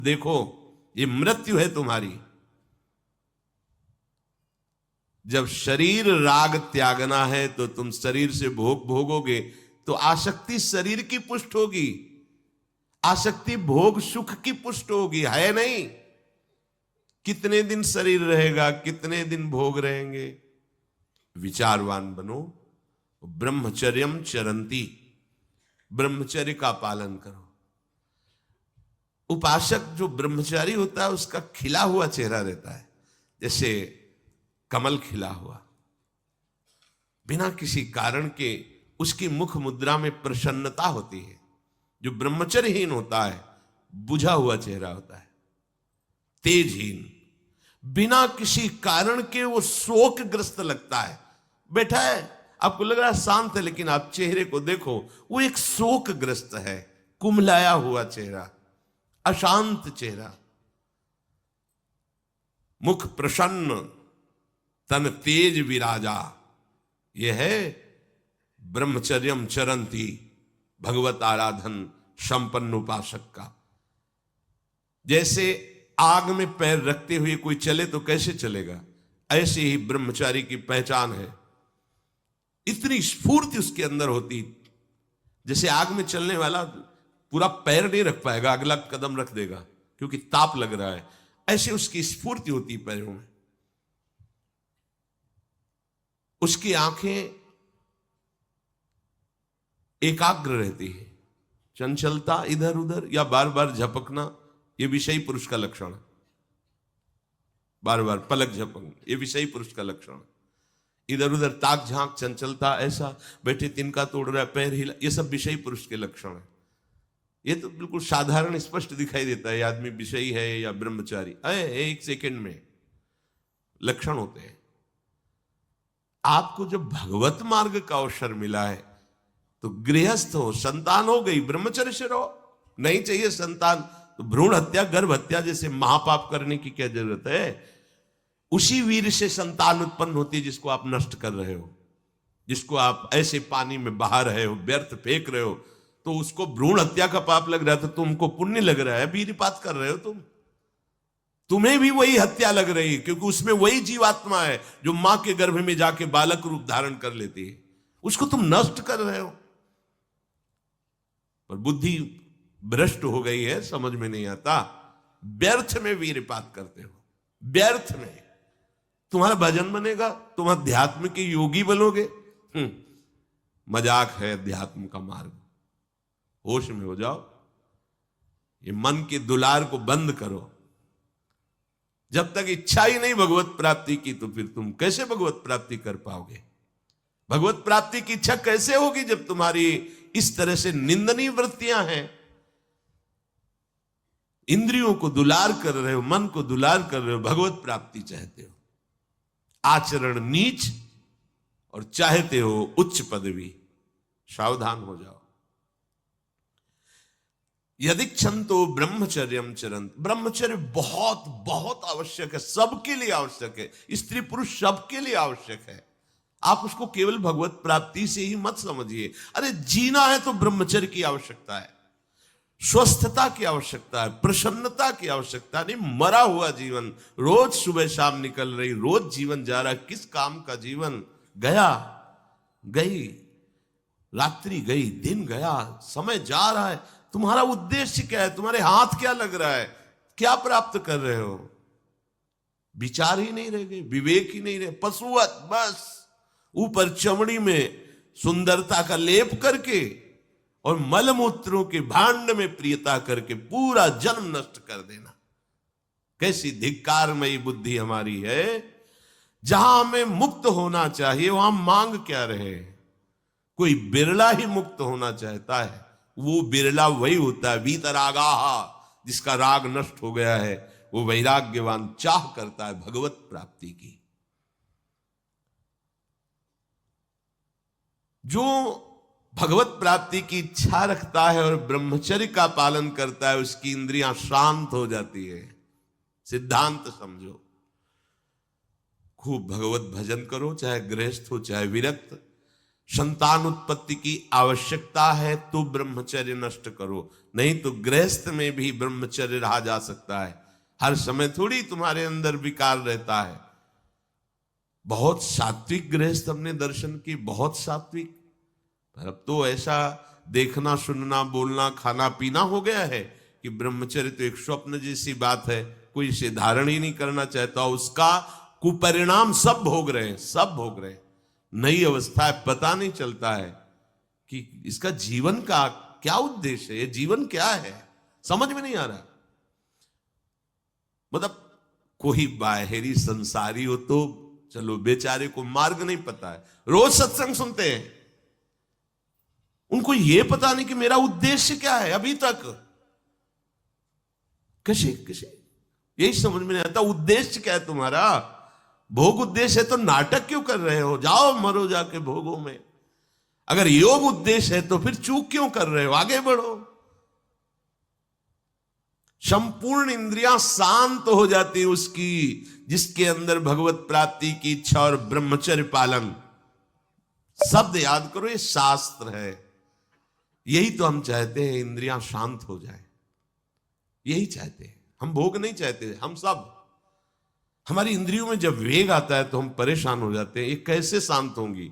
देखो, ये मृत्यु है तुम्हारी। जब शरीर राग त्यागना है तो तुम शरीर से भोग भोगोगे तो आसक्ति शरीर की पुष्ट होगी, आसक्ति भोग सुख की पुष्ट होगी, है नहीं। कितने दिन शरीर रहेगा, कितने दिन भोग रहेंगे। विचारवान बनो। ब्रह्मचर्यम चरंती, ब्रह्मचर्य का पालन करो। उपासक जो ब्रह्मचारी होता है उसका खिला हुआ चेहरा रहता है, जैसे कमल खिला हुआ। बिना किसी कारण के उसकी मुख मुद्रा में प्रसन्नता होती है। जो ब्रह्मचर्यहीन होता है बुझा हुआ चेहरा होता है, तेजहीन, बिना किसी कारण के वो शोकग्रस्त लगता है। बैठा है, आपको लग रहा है शांत है, लेकिन आप चेहरे को देखो, वो एक शोकग्रस्त है, कुम्हलाया हुआ चेहरा, अशांत चेहरा। मुख प्रसन्न, तन तेज विराजा। यह है ब्रह्मचर्यम चरंती, भगवत आराधन संपन्न उपासक का। जैसे आग में पैर रखते हुए कोई चले तो कैसे चलेगा, ऐसे ही ब्रह्मचारी की पहचान है। इतनी स्फूर्ति उसके अंदर होती, जैसे आग में चलने वाला पूरा पैर नहीं रख पाएगा, अगला कदम रख देगा क्योंकि ताप लग रहा है, ऐसे उसकी स्फूर्ति होती पैरों में। उसकी आंखें एकाग्र रहती है, चंचलता इधर उधर या बार बार झपकना यह विषयी पुरुष का लक्षण है। बार बार पलक झपकना यह विषयी पुरुष का लक्षण है। इधर उधर ताक झांक, चंचलता, ऐसा बैठे तिनका तोड़ रहा है, पैर हिला, ये सब विषयी पुरुष के लक्षण है। ये तो बिल्कुल साधारण स्पष्ट दिखाई देता है आदमी विषयी है या ब्रह्मचारी है, एक सेकंड में लक्षण होते हैं। आपको जब भगवत मार्ग का अवसर मिला है तो गृहस्थ हो, संतान हो गई, ब्रह्मचर्य से रहो। नहीं चाहिए संतान तो भ्रूण हत्या, गर्भ हत्या जैसे महापाप करने की क्या जरूरत है। उसी वीर से संतान उत्पन्न होती है जिसको आप नष्ट कर रहे हो, जिसको आप ऐसे पानी में बहा रहे हो, व्यर्थ फेंक रहे हो। तो उसको भ्रूण हत्या का पाप लग रहा है तो तुमको पुण्य लग रहा है, वीरपात कर रहे हो तुम्हें भी वही हत्या लग रही है, क्योंकि उसमें वही जीवात्मा है जो मां के गर्भ में जाके बालक रूप धारण कर लेती है, उसको तुम नष्ट कर रहे हो। पर बुद्धि भ्रष्ट हो गई है, समझ में नहीं आता, व्यर्थ में वीरपात करते हो, व्यर्थ में। तुम्हारा भजन बनेगा, तुम अध्यात्म के योगी बनोगे, मजाक है अध्यात्म का मार्ग। होश में हो जाओ, ये मन के दुलार को बंद करो। जब तक इच्छा ही नहीं भगवत प्राप्ति की तो फिर तुम कैसे भगवत प्राप्ति कर पाओगे। भगवत प्राप्ति की इच्छा कैसे होगी जब तुम्हारी इस तरह से निंदनीय वृत्तियां हैं। इंद्रियों को दुलार कर रहे हो, मन को दुलार कर रहे हो, भगवत प्राप्ति चाहते हो, आचरण नीच और चाहते हो उच्च पदवी। सावधान हो जाओ। यदि क्षंतो ब्रह्मचर्यम चरंत, ब्रह्मचर्य बहुत बहुत आवश्यक है, सबके लिए आवश्यक है, स्त्री पुरुष सबके लिए आवश्यक है। आप उसको केवल भगवत प्राप्ति से ही मत समझिए। अरे जीना है तो ब्रह्मचर्य की आवश्यकता है, स्वस्थता की आवश्यकता है, प्रसन्नता की आवश्यकता नहीं। मरा हुआ जीवन, रोज सुबह शाम निकल रही, रोज जीवन जा रहा, किस काम का जीवन। गया गई, रात्रि गई, दिन गया, समय जा रहा है। तुम्हारा उद्देश्य क्या है, तुम्हारे हाथ क्या लग रहा है, क्या प्राप्त कर रहे हो। विचार ही नहीं रह गए, विवेक ही नहीं रहे, पशुवत बस ऊपर चमड़ी में सुंदरता का लेप करके और मलमूत्रों के भांड में प्रियता करके पूरा जन्म नष्ट कर देना। कैसी धिक्कारमयी बुद्धि हमारी है। जहां हमें मुक्त होना चाहिए वहां मांग क्या रहे। कोई बिरला ही मुक्त होना चाहता है, वो बिरला वही होता है वीतरागाहा, जिसका राग नष्ट हो गया है, वो वैराग्यवान चाह करता है भगवत प्राप्ति की। जो भगवत प्राप्ति की इच्छा रखता है और ब्रह्मचर्य का पालन करता है, उसकी इंद्रियां शांत हो जाती है। सिद्धांत समझो। खूब भगवत भजन करो, चाहे गृहस्थ हो चाहे विरक्त। संतान उत्पत्ति की आवश्यकता है तो ब्रह्मचर्य नष्ट करो, नहीं तो गृहस्थ में भी ब्रह्मचर्य रहा जा सकता है। हर समय थोड़ी तुम्हारे अंदर विकार रहता है। बहुत सात्विक गृहस्थ हमने दर्शन की, बहुत सात्विक, पर अब तो ऐसा देखना सुनना बोलना खाना पीना हो गया है कि ब्रह्मचर्य तो एक स्वप्न जैसी बात है, कोई इसे धारण ही नहीं करना चाहता। उसका कुपरिणाम सब भोग रहे हैं, सब भोग रहे हैं। नई अवस्था है, पता नहीं चलता है कि इसका जीवन का क्या उद्देश्य है, ये जीवन क्या है, समझ में नहीं आ रहा। मतलब कोई बाहरी संसारी हो तो चलो, बेचारे को मार्ग नहीं पता है, रोज सत्संग सुनते हैं, उनको यह पता नहीं कि मेरा उद्देश्य क्या है। अभी तक कैसे यही समझ में नहीं आता, उद्देश्य क्या है तुम्हारा। भोग उद्देश्य है तो नाटक क्यों कर रहे हो, जाओ मरो जाके भोगों में। अगर योग उद्देश्य है तो फिर चूक क्यों कर रहे हो, आगे बढ़ो। संपूर्ण इंद्रियां शांत हो जाती उसकी जिसके अंदर भगवत प्राप्ति की इच्छा और ब्रह्मचर्य पालन। शब्द याद करो, ये शास्त्र है। यही तो हम चाहते हैं, इंद्रियां शांत हो जाए, यही चाहते हैं हम। भोग नहीं चाहते हम सब। हमारी इंद्रियों में जब वेग आता है तो हम परेशान हो जाते हैं, ये कैसे शांत होंगी।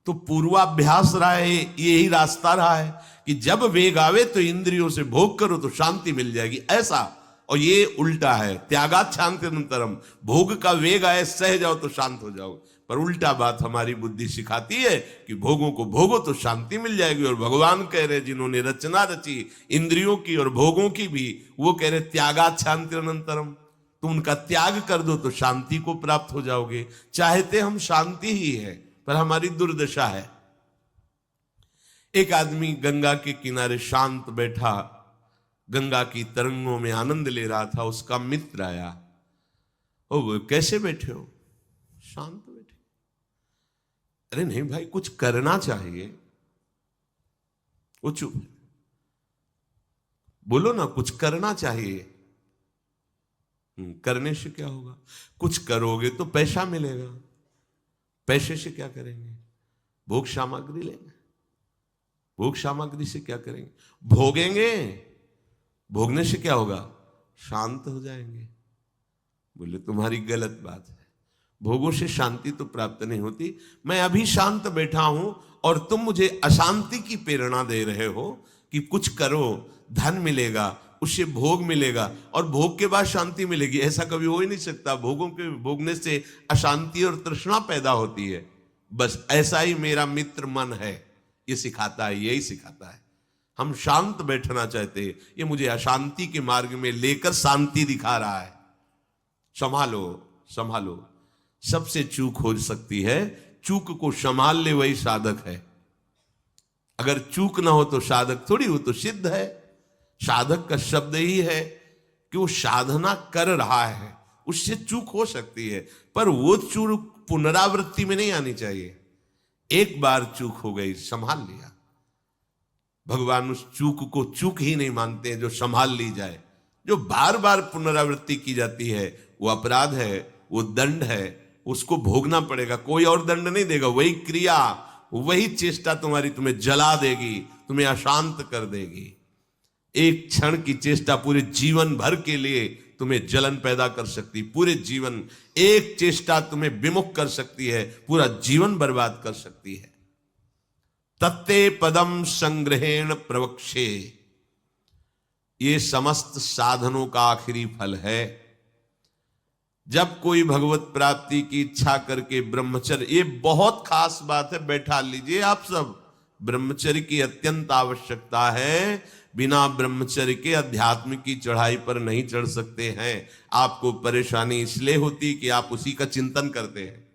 तो पूर्वाभ्यास रहा है, यही रास्ता रहा है कि जब वेग आवे तो इंद्रियों से भोग करो तो शांति मिल जाएगी, ऐसा। और ये उल्टा है, त्यागात शांतिरंतरम। भोग का वेग आए, सह जाओ तो शांत हो जाओ। पर उल्टा बात हमारी बुद्धि सिखाती है कि भोगों को भोगो तो शांति मिल जाएगी। और भगवान कह रहे जिन्होंने रचना रची इंद्रियों की और भोगों की भी, वो कह रहे त्यागात शांतिरंतरम। तुम उनका त्याग कर दो तो शांति को प्राप्त हो जाओगे। चाहते हम शांति ही है, पर हमारी दुर्दशा है। एक आदमी गंगा के किनारे शांत बैठा, गंगा की तरंगों में आनंद ले रहा था। उसका मित्र आया, ओ कैसे बैठे हो, शांत बैठे। अरे नहीं भाई, कुछ करना चाहिए। वो चुप, बोलो ना, कुछ करना चाहिए। करने से क्या होगा, कुछ करोगे तो पैसा मिलेगा। पैसे से क्या करेंगे, भोग सामग्री लेंगे। भोग सामग्री से क्या करेंगे, भोगेंगे। भोगने से क्या होगा, शांत हो जाएंगे। बोले तुम्हारी गलत बात है, भोगों से शांति तो प्राप्त नहीं होती। मैं अभी शांत बैठा हूं और तुम मुझे अशांति की प्रेरणा दे रहे हो कि कुछ करो, धन मिलेगा, उससे भोग मिलेगा और भोग के बाद शांति मिलेगी। ऐसा कभी हो ही नहीं सकता। भोगों के भोगने से अशांति और तृष्णा पैदा होती है। बस ऐसा ही मेरा मित्र मन है, ये सिखाता है, यही सिखाता है। हम शांत बैठना चाहते हैं, ये मुझे अशांति के मार्ग में लेकर शांति दिखा रहा है। संभालो संभालो। सबसे चूक हो सकती है, चूक को संभाल ले वही साधक है। अगर चूक ना हो तो साधक थोड़ी हो, तो सिद्ध है। साधक का शब्द ही है कि वो साधना कर रहा है, उससे चूक हो सकती है, पर वो चूक पुनरावृत्ति में नहीं आनी चाहिए। एक बार चूक हो गई, संभाल लिया। भगवान उस चूक को चूक ही नहीं मानते जो संभाल ली जाए। जो बार बार पुनरावृत्ति की जाती है वो अपराध है, वो दंड है, उसको भोगना पड़ेगा। कोई और दंड नहीं देगा, वही क्रिया, वही चेष्टा तुम्हारी तुम्हें जला देगी, तुम्हें अशांत कर देगी। एक क्षण की चेष्टा पूरे जीवन भर के लिए तुम्हें जलन पैदा कर सकती, पूरे जीवन। एक चेष्टा तुम्हें विमुख कर सकती है, पूरा जीवन बर्बाद कर सकती है। तत्ते पदम संग्रहेण प्रवक्षे, ये समस्त साधनों का आखिरी फल है। जब कोई भगवत प्राप्ति की इच्छा करके ब्रह्मचर्य, ये बहुत खास बात है, बैठा लीजिए आप सब। ब्रह्मचर्य की अत्यंत आवश्यकता है। बिना ब्रह्मचर्य के अध्यात्म की चढ़ाई पर नहीं चढ़ सकते हैं। आपको परेशानी इसलिए होती कि आप उसी का चिंतन करते हैं।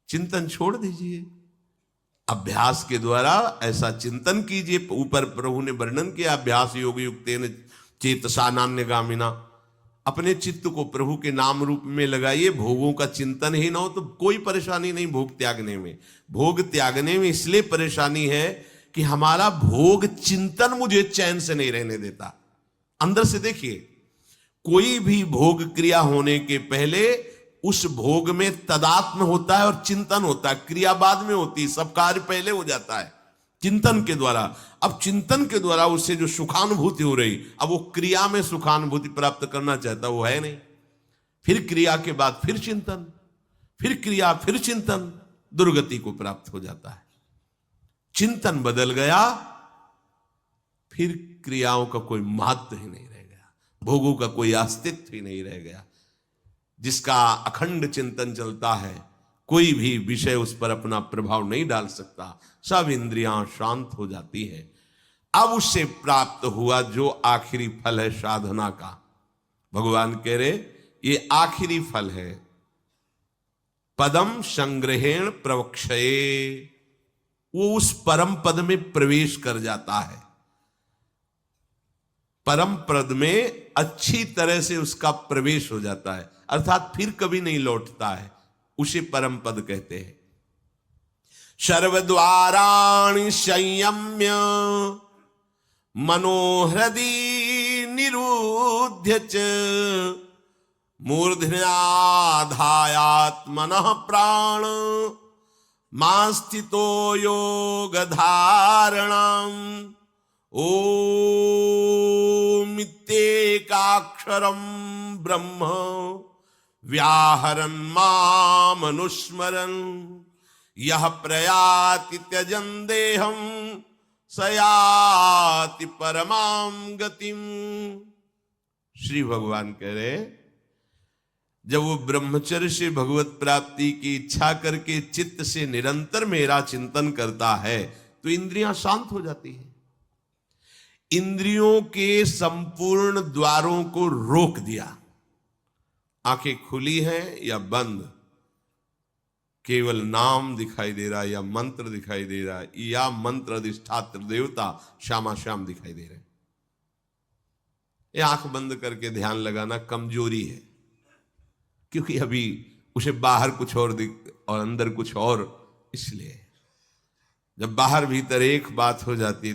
चिंतन छोड़ दीजिए, अभ्यास के द्वारा ऐसा चिंतन कीजिए। ऊपर प्रभु ने वर्णन किया, अभ्यास योग युक्तेन चेतसा नान्यगामिना। अपने चित्त को प्रभु के नाम रूप में लगाइए। भोगों का चिंतन ही ना हो तो कोई परेशानी नहीं भोग त्यागने में। भोग त्यागने में इसलिए परेशानी है कि हमारा भोग चिंतन मुझे चैन से नहीं रहने देता। अंदर से देखिए, कोई भी भोग क्रिया होने के पहले उस भोग में तदात्म होता है और चिंतन होता है, क्रिया बाद में होती है, सब कार्य पहले हो जाता है चिंतन के द्वारा। अब चिंतन के द्वारा उससे जो सुखानुभूति हो रही, अब वो क्रिया में सुखानुभूति प्राप्त करना चाहता, वो है नहीं। फिर क्रिया के बाद फिर चिंतन, फिर क्रिया, फिर चिंतन, दुर्गति को प्राप्त हो जाता है। चिंतन बदल गया, फिर क्रियाओं का कोई महत्व ही नहीं रह गया, भोगों का कोई अस्तित्व ही नहीं रह गया। जिसका अखंड चिंतन चलता है, कोई भी विषय उस पर अपना प्रभाव नहीं डाल सकता, सब इंद्रियां शांत हो जाती है। अब उससे प्राप्त हुआ जो आखिरी फल है साधना का, भगवान कह रहे ये आखिरी फल है। पदम संग्रहेण प्रवक्षये, वो उस परम पद में प्रवेश कर जाता है। परम पद में अच्छी तरह से उसका प्रवेश हो जाता है, अर्थात फिर कभी नहीं लौटता है, उसे परम पद कहते हैं। सर्वद्वाराणि संयम्य मनोहृदि निरुध्य च मूर्धन्याधायात्मनः प्राण मां स्थितो योग धारणम् ओमित्येकाक्षरं ब्रह्म व्याहरन् मामनुस्मरन् यह प्रयाति त्यजन् देहं स याति परमां गतिम। श्री भगवान कह रहे, जब वो ब्रह्मचर्य से भगवत प्राप्ति की इच्छा करके चित्त से निरंतर मेरा चिंतन करता है तो इंद्रियां शांत हो जाती हैं। इंद्रियों के संपूर्ण द्वारों को रोक दिया, आंखें खुली हैं या बंद, केवल नाम दिखाई दे रहा है या मंत्र दिखाई दे रहा है, या मंत्र अधिष्ठात्र देवता श्यामा श्याम दिखाई दे रहे हैं। ये आंख बंद करके ध्यान लगाना कमजोरी है, क्योंकि अभी उसे बाहर कुछ और दिख और अंदर कुछ और। इसलिए जब बाहर भीतर एक बात हो जाती है